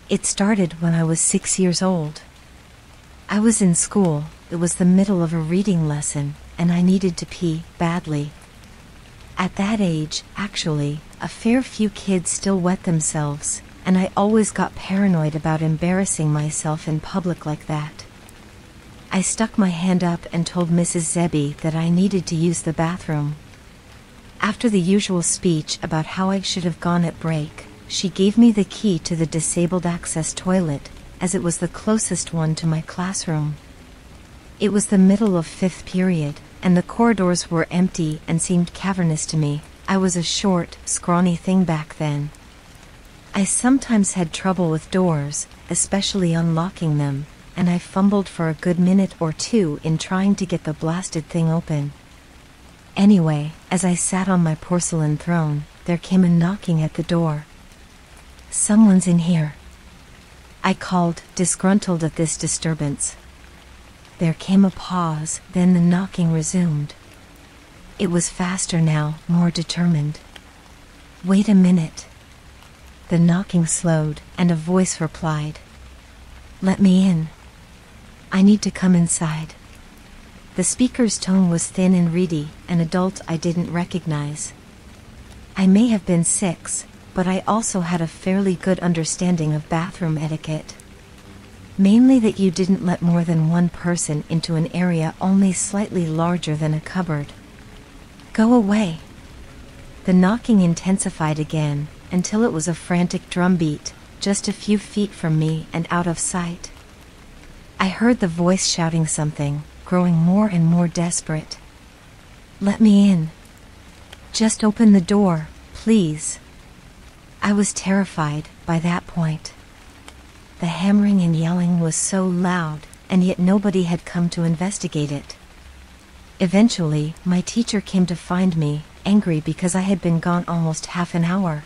It started when I was 6 years old. I was in school, it was the middle of a reading lesson, and I needed to pee badly. At that age, actually, a fair few kids still wet themselves, and I always got paranoid about embarrassing myself in public like that. I stuck my hand up and told Mrs. Zebby that I needed to use the bathroom. After the usual speech about how I should have gone at break, she gave me the key to the disabled access toilet, as it was the closest one to my classroom. It was the middle of 5th period, and the corridors were empty and seemed cavernous to me. I was a short, scrawny thing back then. I sometimes had trouble with doors, especially unlocking them, and I fumbled for a good minute or two in trying to get the blasted thing open. Anyway, as I sat on my porcelain throne, there came a knocking at the door. "Someone's in here," I called, disgruntled at this disturbance. There came a pause, then the knocking resumed. It was faster now, more determined. "Wait a minute." The knocking slowed, and a voice replied. "Let me in. I need to come inside." The speaker's tone was thin and reedy, an adult I didn't recognize. I may have been 6, but I also had a fairly good understanding of bathroom etiquette. Mainly that you didn't let more than one person into an area only slightly larger than a cupboard. "Go away." The knocking intensified again, until it was a frantic drumbeat, just a few feet from me and out of sight. I heard the voice shouting something, growing more and more desperate. "Let me in. Just open the door, please." I was terrified by that point. The hammering and yelling was so loud, and yet nobody had come to investigate it. Eventually, my teacher came to find me, angry because I had been gone almost half an hour.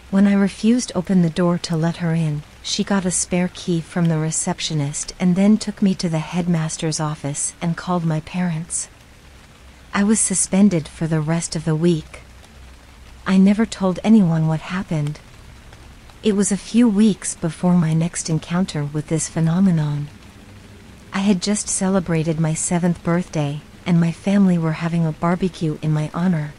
When I refused to open the door to let her in, she got a spare key from the receptionist and then took me to the headmaster's office and called my parents. I was suspended for the rest of the week. I never told anyone what happened. It was a few weeks before my next encounter with this phenomenon. I had just celebrated my 7th birthday, and my family were having a barbecue in my honor.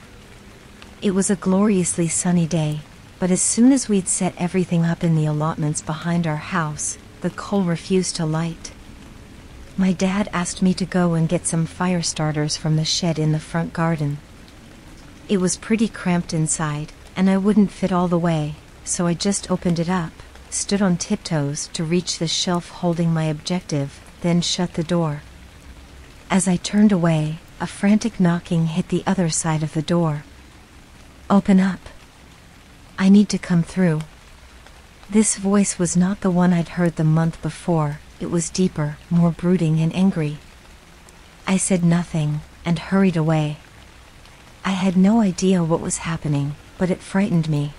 It was a gloriously sunny day, but as soon as we'd set everything up in the allotments behind our house, the coal refused to light. My dad asked me to go and get some fire starters from the shed in the front garden. It was pretty cramped inside, and I wouldn't fit all the way, so I just opened it up, stood on tiptoes to reach the shelf holding my objective, then shut the door. As I turned away, a frantic knocking hit the other side of the door. "Open up. I need to come through." This voice was not the one I'd heard the month before. It was deeper, more brooding and angry. I said nothing, and hurried away. I had no idea what was happening, but it frightened me.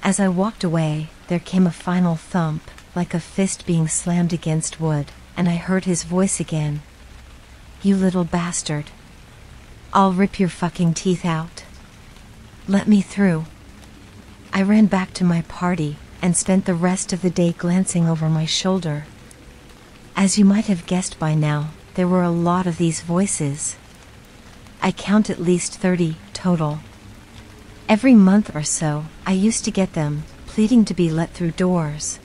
As I walked away, there came a final thump, like a fist being slammed against wood, and I heard his voice again. "You little bastard. I'll rip your fucking teeth out. Let me through." I ran back to my party, and spent the rest of the day glancing over my shoulder. As you might have guessed by now, there were a lot of these voices. I count at least 30 total. Every month or so, I used to get them, pleading to be let through doors.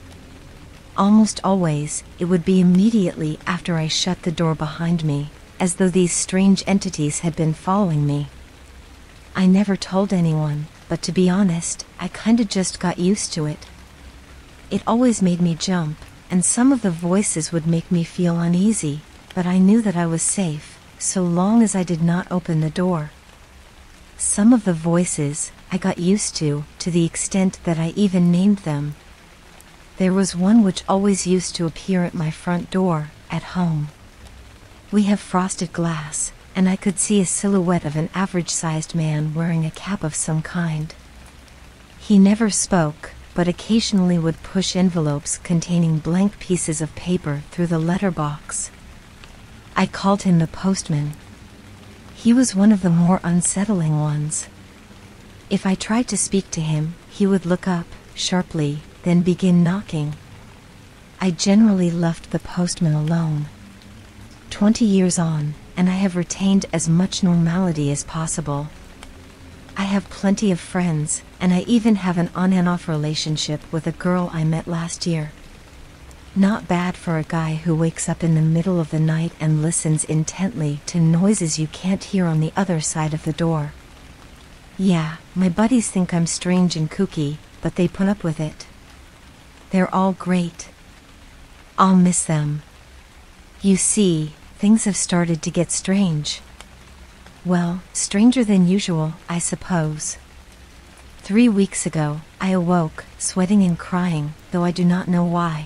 Almost always, it would be immediately after I shut the door behind me, as though these strange entities had been following me. I never told anyone, but to be honest, I kinda just got used to it. It always made me jump, and some of the voices would make me feel uneasy, but I knew that I was safe, so long as I did not open the door. Some of the voices I got used to the extent that I even named them. There was one which always used to appear at my front door, at home. We have frosted glass, and I could see a silhouette of an average-sized man wearing a cap of some kind. He never spoke, but occasionally would push envelopes containing blank pieces of paper through the letterbox. I called him the postman. He was one of the more unsettling ones. If I tried to speak to him, he would look up, sharply, then begin knocking. I generally left the postman alone. 20 years on, and I have retained as much normality as possible. I have plenty of friends, and I even have an on and off relationship with a girl I met last year. Not bad for a guy who wakes up in the middle of the night and listens intently to noises you can't hear on the other side of the door. Yeah, my buddies think I'm strange and kooky, but they put up with it. They're all great. I'll miss them. You see, things have started to get strange. Well, stranger than usual, I suppose. 3 weeks ago, I awoke, sweating and crying, though I do not know why.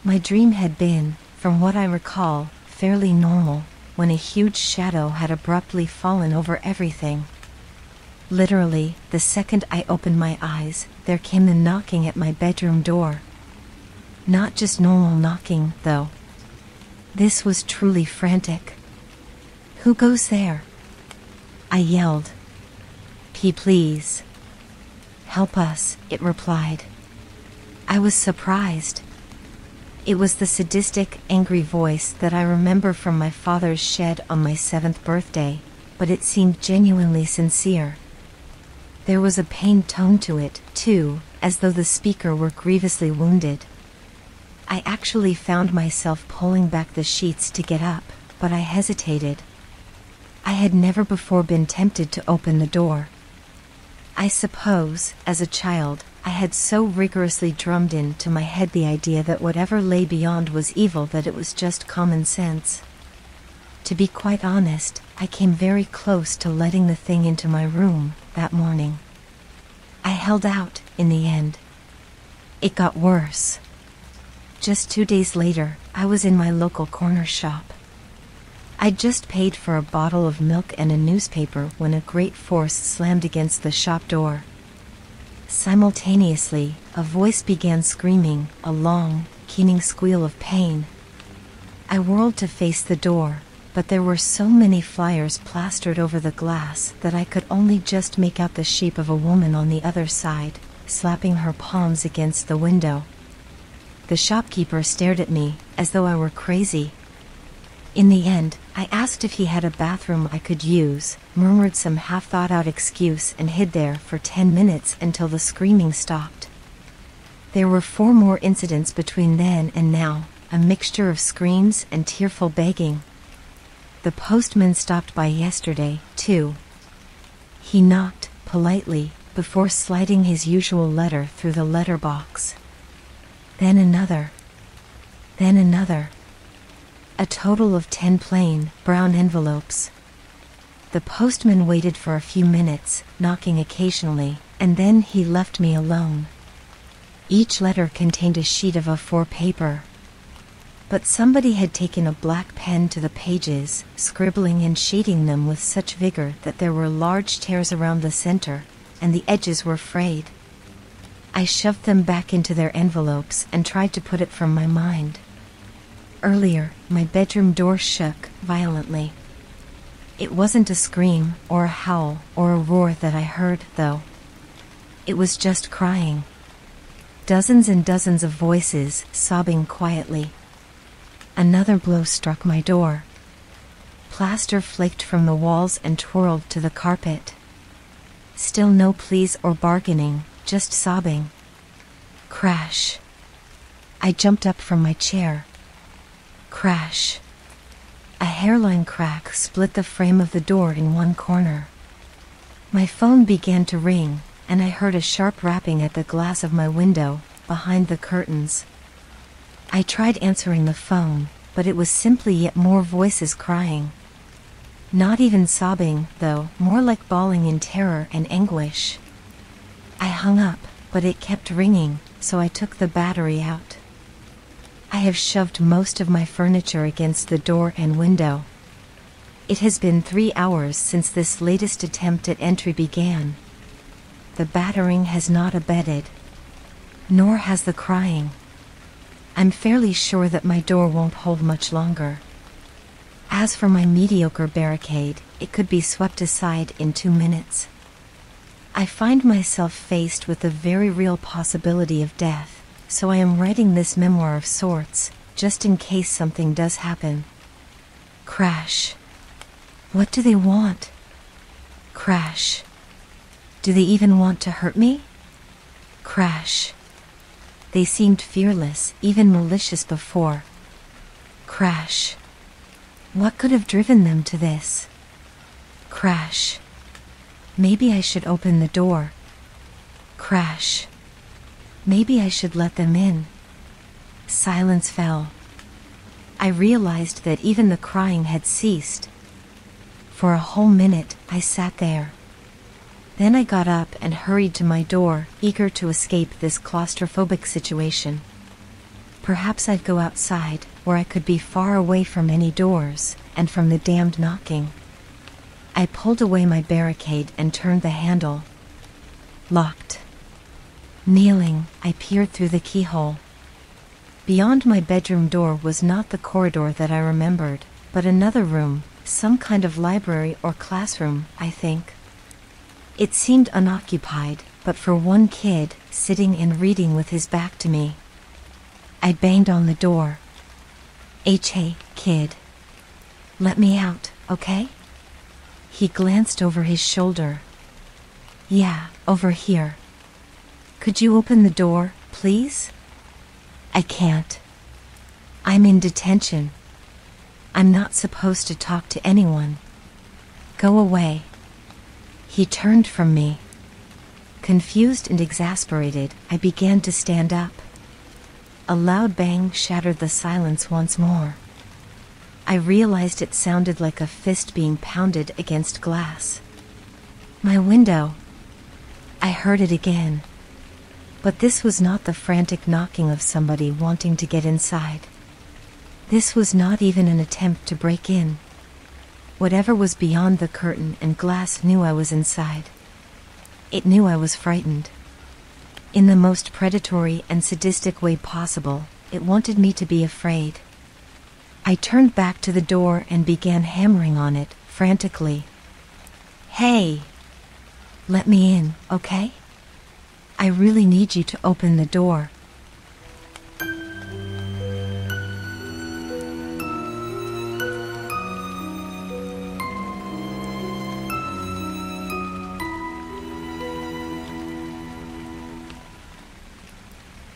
My dream had been, from what I recall, fairly normal, when a huge shadow had abruptly fallen over everything. Literally, the second I opened my eyes, there came the knocking at my bedroom door. Not just normal knocking, though. This was truly frantic. "Who goes there?" I yelled. Please. Help us," it replied. I was surprised. It was the sadistic, angry voice that I remember from my father's shed on my 7th birthday, but it seemed genuinely sincere. There was a pained tone to it, too, as though the speaker were grievously wounded. I actually found myself pulling back the sheets to get up, but I hesitated. I had never before been tempted to open the door. I suppose, as a child, I had so rigorously drummed into my head the idea that whatever lay beyond was evil that it was just common sense. To be quite honest, I came very close to letting the thing into my room that morning. I held out, in the end. It got worse. Just 2 days later, I was in my local corner shop. I'd just paid for a bottle of milk and a newspaper when a great force slammed against the shop door. Simultaneously, a voice began screaming, a long, keening squeal of pain. I whirled to face the door, but there were so many flyers plastered over the glass that I could only just make out the shape of a woman on the other side, slapping her palms against the window. The shopkeeper stared at me, as though I were crazy. In the end, I asked if he had a bathroom I could use, murmured some half-thought-out excuse and hid there for 10 minutes until the screaming stopped. There were 4 more incidents between then and now, a mixture of screams and tearful begging. The postman stopped by yesterday, too. He knocked, politely, before sliding his usual letter through the letterbox. Then another. Then another. A total of 10 plain, brown envelopes. The postman waited for a few minutes, knocking occasionally, and then he left me alone. Each letter contained a sheet of A4 paper. But somebody had taken a black pen to the pages, scribbling and shading them with such vigor that there were large tears around the center, and the edges were frayed. I shoved them back into their envelopes and tried to put it from my mind. Earlier, my bedroom door shook violently. It wasn't a scream, or a howl, or a roar that I heard, though. It was just crying. Dozens and dozens of voices, sobbing quietly. Another blow struck my door. Plaster flaked from the walls and twirled to the carpet. Still no pleas or bargaining, just sobbing. Crash. I jumped up from my chair. Crash. A hairline crack split the frame of the door in one corner. My phone began to ring, and I heard a sharp rapping at the glass of my window, behind the curtains. I tried answering the phone, but it was simply yet more voices crying. Not even sobbing, though, more like bawling in terror and anguish. I hung up, but it kept ringing, so I took the battery out. I have shoved most of my furniture against the door and window. It has been 3 hours since this latest attempt at entry began. The battering has not abated. Nor has the crying. I'm fairly sure that my door won't hold much longer. As for my mediocre barricade, it could be swept aside in 2 minutes. I find myself faced with the very real possibility of death, so I am writing this memoir of sorts, just in case something does happen. Crash. What do they want? Crash. Do they even want to hurt me? Crash. They seemed fearless, even malicious before. Crash. What could have driven them to this? Crash. Maybe I should open the door. Crash. Maybe I should let them in. Silence fell. I realized that even the crying had ceased. For a whole minute, I sat there. Then I got up and hurried to my door, eager to escape this claustrophobic situation. Perhaps I'd go outside, where I could be far away from any doors, and from the damned knocking. I pulled away my barricade and turned the handle. Locked. Kneeling, I peered through the keyhole. Beyond my bedroom door was not the corridor that I remembered, but another room, some kind of library or classroom, I think. It seemed unoccupied, but for one kid, sitting and reading with his back to me. I banged on the door. Hey, kid. Let me out, okay? He glanced over his shoulder. Yeah, over here. Could you open the door, please? I can't. I'm in detention. I'm not supposed to talk to anyone. Go away. He turned from me. Confused and exasperated, I began to stand up. A loud bang shattered the silence once more. I realized it sounded like a fist being pounded against glass. My window. I heard it again. But this was not the frantic knocking of somebody wanting to get inside. This was not even an attempt to break in. Whatever was beyond the curtain and glass knew I was inside. It knew I was frightened. In the most predatory and sadistic way possible, it wanted me to be afraid. I turned back to the door and began hammering on it, frantically. Hey! Let me in, okay? I really need you to open the door.